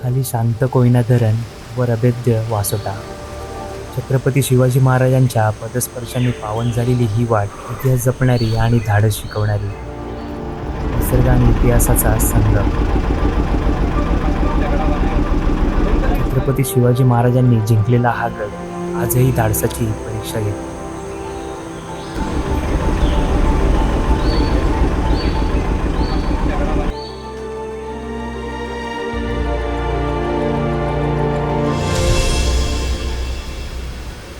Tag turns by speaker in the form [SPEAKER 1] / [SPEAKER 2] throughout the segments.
[SPEAKER 1] खाली शांत कोयना धरण वर अभेद्य वासोटा. छत्रपती शिवाजी महाराजांच्या पदस्पर्शाने पावन झालेली ही वाट इतिहास जपणारी आणि धाडस शिकवणारी. निसर्ग आणि इतिहासाचा संगम. छत्रपती शिवाजी महाराजांनी जिंकलेला हा गड आजही धाडसाची परीक्षा घेतो.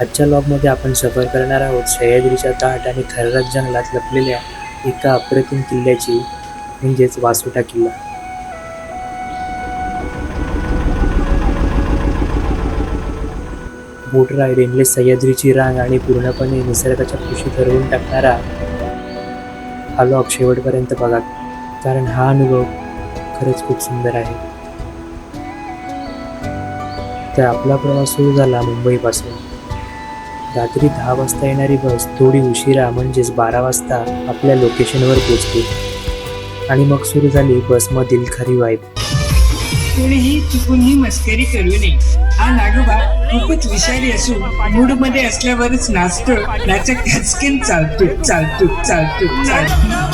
[SPEAKER 1] आजच्या लॉगमध्ये आपण सफर करणार आहोत सह्याद्रीच्या दाट आणि थररक जंगलात लपलेल्या एका अप्रतिम किल्ल्याची, म्हणजेच वासोटा किल्ला. बोट राईड, एंडलेस सह्याद्रीची रांग आणि पूर्णपणे निसर्गाच्या कुशीत हरवून टाकणारा हा लॉग शेवटपर्यंत बघा, कारण हा अनुभव खरंच खूप सुंदर आहे. तर आपला प्रवास सुरू झाला मुंबईपासून. रात्री 10 वाजता येणारी बस थोडी उशिरा म्हणजेच 12 वाजता आपल्या लोकेशनवर पोहोचली आणि मग सुरू झाली बसमधील खरी वाईब.
[SPEAKER 2] कोणीही चुकून ही मस्करी करू नये. हा नागोबा खूपच विषारी असून मूड मध्ये असल्यावरच नाचतो, नाचक हचकेन चालतो चालतो चालतो चालतो.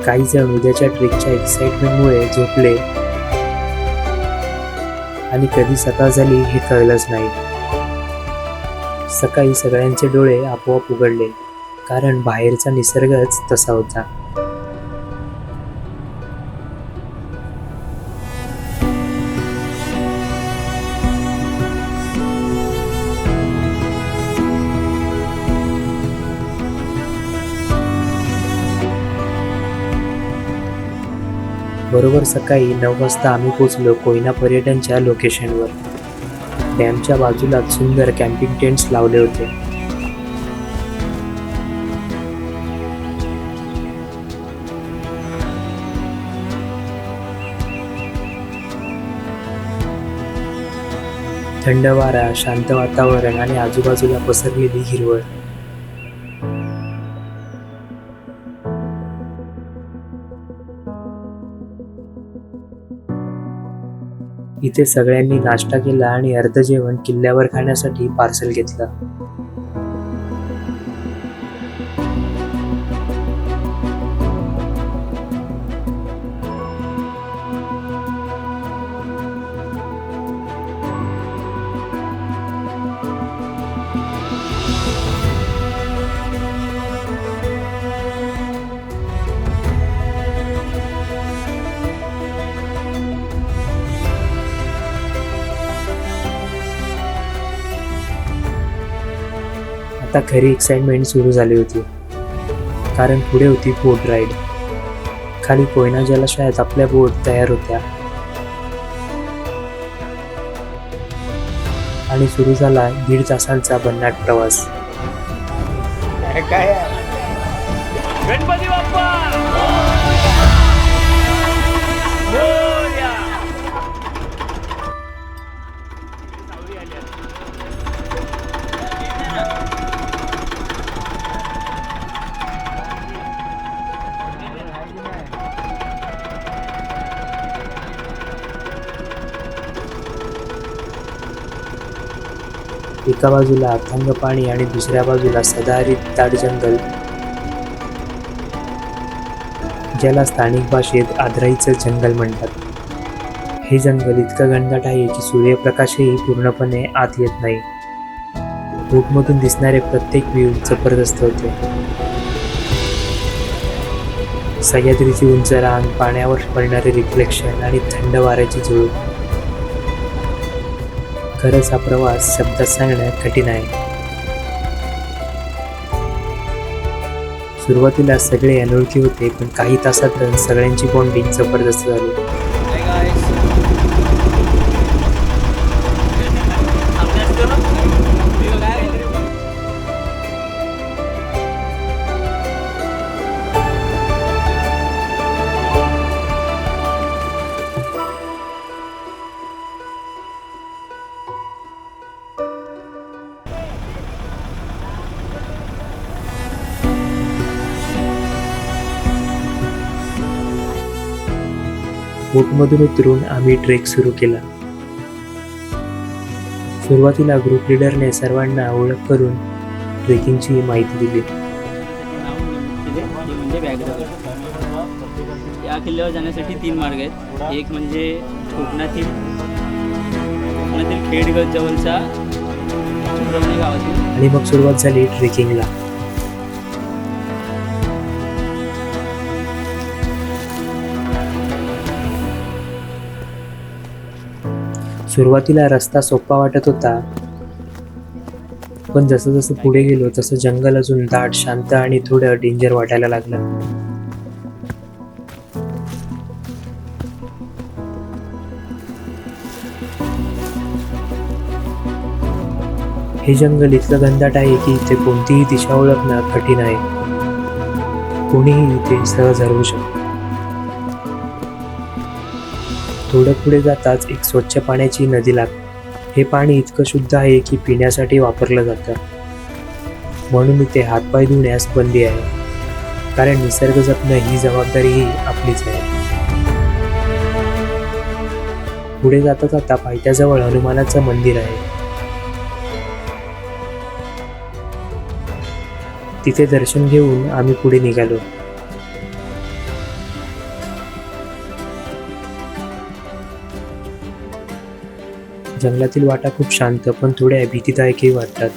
[SPEAKER 1] काही जण उद्याच्या ट्रेकच्या एक्साइटमेंटमुळे झोपले आणि कधी सकाळ झाली हे कळलंच नाही. सकाळी सगळ्यांचे डोळे आपोआप उघडले, कारण बाहेरचा निसर्गच तसा होता. बरोबर सकाळी 9 वाजता आम्ही पोचलो कोयना पर्यटनच्या लोकेशनवर. डॅमच्या बाजूला सुंदर कॅम्पिंग टेंट्स लावले होते. थंड वारा, शांत वातावरण आणि आजूबाजूला पसरलेली हिरवळ. इथे सगळ्यांनी नाश्ता केला आणि अर्ध जेवण किल्ल्यावर खाण्यासाठी पार्सल घेतलं. आता खरी एक्साइटमेंट सुरू झाली होती, कारण पुढे होती बोट राईड. खाली कोयना जलाशयात आपल्या बोट तयार होत्या आणि सुरू झाला 1.5 तासांचा भन्नाट प्रवास.
[SPEAKER 3] गणपती बाप्पा
[SPEAKER 1] एका बाजूला अथांग पाणी आणि दुसऱ्या बाजूला सदाहरित दाट जंगल, ज्याला स्थानिक भाषेत आदराईचं जंगल म्हणतात. हे जंगल इतकं घनदाट आहे की सूर्यप्रकाशही पूर्णपणे आत येत नाही. बोटमधून दिसणारे प्रत्येक व्ह्यू जबरदस्त होते. सह्याद्रीची उंच रांग, पाण्यावर पडणारे रिफ्लेक्शन आणि थंड वाऱ्याची झुळूक. खरंच हा प्रवास शब्दात सांगणं कठीण आहे. सुरुवातीला सगळे अनोळखी होते, पण काही तासातच सगळ्यांची बॉन्डिंग जबरदस्त झाली. बोटमधून उतरून आम्ही ट्रेक सुरू केला. सुरुवातीला ग्रुप लीडरने सर्वांना ओळख करून ट्रेकिंगची माहिती दिली.
[SPEAKER 4] म्हणजे व्याघ्रगड. या किल्ल्यावर जाण्यासाठी 3 मार्ग आहेत. एक म्हणजे कोकणातील खेडगड जवळच्या सुब्रमण्य गावातील.
[SPEAKER 1] आणि मग सुरुवात झाली ट्रेकिंगला. सुरुवातीला रस्ता सोपा वाटत होता, पण जसं जसं पुढे गेलो तसं जंगल अजून दाट, शांत आणि थोडं डेंजर वाटायला लागलं. हे जंगल इतकं घनदाट आहे की इथे कोणतीही दिशा ओळखणं कठीण आहे. कोणीही इथे सहज हरवू शकतो. थोडं पुढे जाताच एक स्वच्छ पाण्याची नदी लागते. हे पाणी इतकं शुद्ध आहे की पिण्यासाठी वापरलं जातं. म्हणून इथे हातपाय धुण्यास बंदी आहे, कारण निसर्ग जपणं ही जबाबदारीही आपलीच आहे. पुढे जाता जाता पायथ्याजवळ हनुमानाचं मंदिर आहे. तिथे दर्शन घेऊन आम्ही पुढे निघालो. जंगलातील वाटा खूप शांत पण थोड्या भीतीदायकही वाटतात.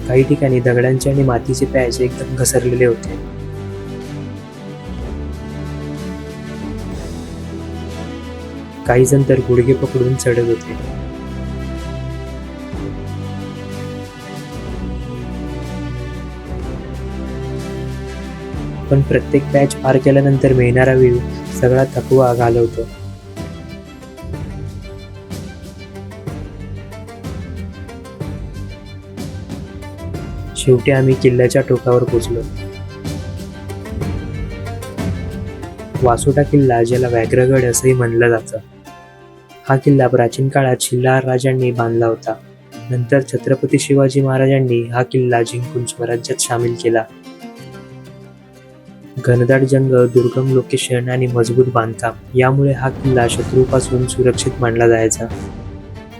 [SPEAKER 1] काही ठिकाणी दगडांचे आणि मातीचे पॅच एकदम घसरलेले होते. काही जण तर गुडघे पकडून चढत होते. पण प्रत्येक पॅच पार केल्यानंतर मिळणारा व्ह्यू सगळा थकवा घालवतो. शेवटी आम्ही किल्ल्याच्या टोकावर पोहोचलो. वासोटा किल्ला, ज्याला व्याघ्रगड असंही म्हणलं जातं. हा किल्ला प्राचीन काळात शिल्हार राजांनी बांधला होता. नंतर छत्रपती शिवाजी महाराजांनी हा किल्ला जिंकून स्वराज्यात सामील केला. घनदाट जंगल, दुर्गम लोकेशन आणि मजबूत बांधकाम यामुळे हा किल्ला शत्रूपासून सुरक्षित मानला जायचा.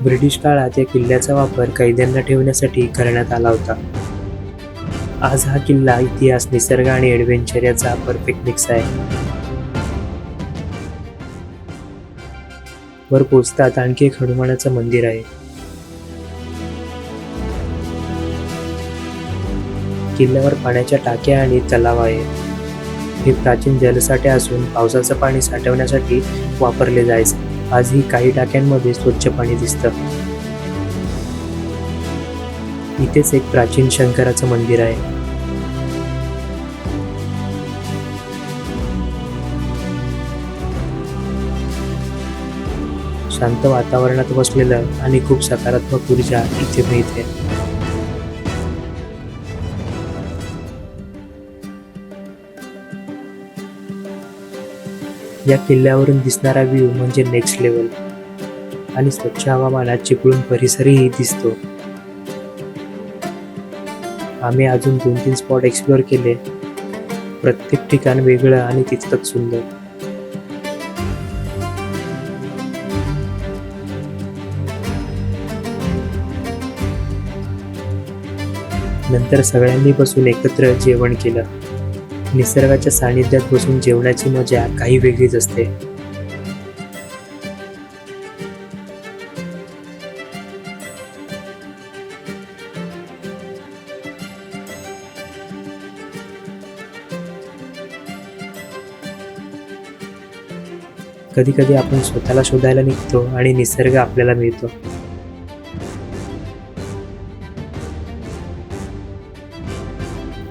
[SPEAKER 1] ब्रिटिश काळात या किल्ल्याचा वापर कैद्यांना ठेवण्यासाठी करण्यात आला होता. आज हा किल्ला इतिहास, निसर्ग आणि ॲडव्हेंचर याचा परफेक्ट मिक्स आहे. वर पोचतात आणखी एक हनुमानाचं मंदिर आहे. किल्ल्यावर पाण्याच्या टाक्या आणि तलाव आहे. हे प्राचीन जलसाठे असून पावसाचं पाणी साठवण्यासाठी वापरले जायचे. आजही काही टाक्यांमध्ये स्वच्छ पाणी दिसतं. इथेच एक प्राचीन शंकराचं मंदिर आहे. शांत वातावरणात बसलेलं आणि खूप सकारात्मक ऊर्जा इथे मिळते. या किल्ल्यावरून दिसणारा व्ह्यू म्हणजे नेक्स्ट लेवल. आणि स्वच्छ हवामानात चिपळूण परिसरही दिसतो. आम्ही अजून 2-3 स्पॉट एक्सप्लोअर केले. प्रत्येक ठिकाण वेगळं आणि तितकंच सुंदर. नंतर सगळ्यांनी बसून एकत्र जेवण केलं. निसर्गाच्या सानिध्यात बसून जेवणाची मजा काही वेगळीच असते. कधी कधी आपण स्वतःला शोधायला निघतो आणि निसर्ग आपल्याला मिळतो.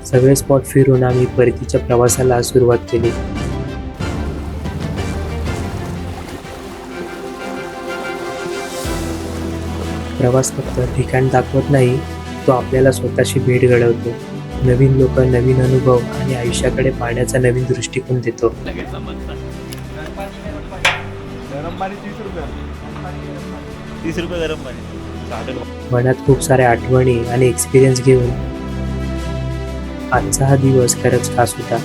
[SPEAKER 1] सगळे स्पॉट फिरून आम्ही परतीच्या प्रवासाला सुरुवात केली. प्रवास फक्त ठिकाण दाखवत नाही, तो आपल्याला स्वतःशी भेट घडवतो. नवीन लोक, नवीन अनुभव आणि आयुष्याकडे पाहण्याचा नवीन दृष्टिकोन देतो.
[SPEAKER 3] लगेच समजतं. गरम पाणी 30 रुपये. 30 रुपये गरम पाणी. चालेल.
[SPEAKER 1] मनात खूप साऱ्या आठवणी आणि एक्सपिरियन्स घेऊन आजचा हा दिवस खरंच खास होता.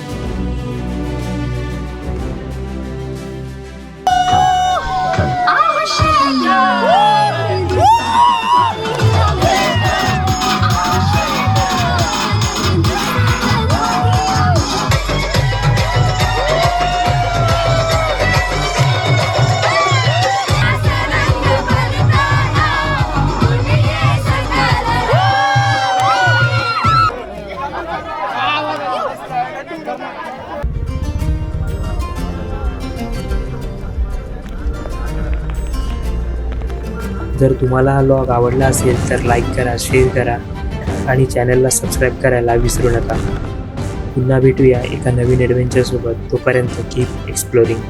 [SPEAKER 1] जर तुम्हाला हा व्लॉग आवडला असेल तर लाईक करा, शेअर करा आणि चॅनलला सबस्क्राईब करायला विसरू नका. पुन्हा भेटूया एका नवीन ॲडव्हेंचरसोबत. तोपर्यंत कीप एक्सप्लोरिंग.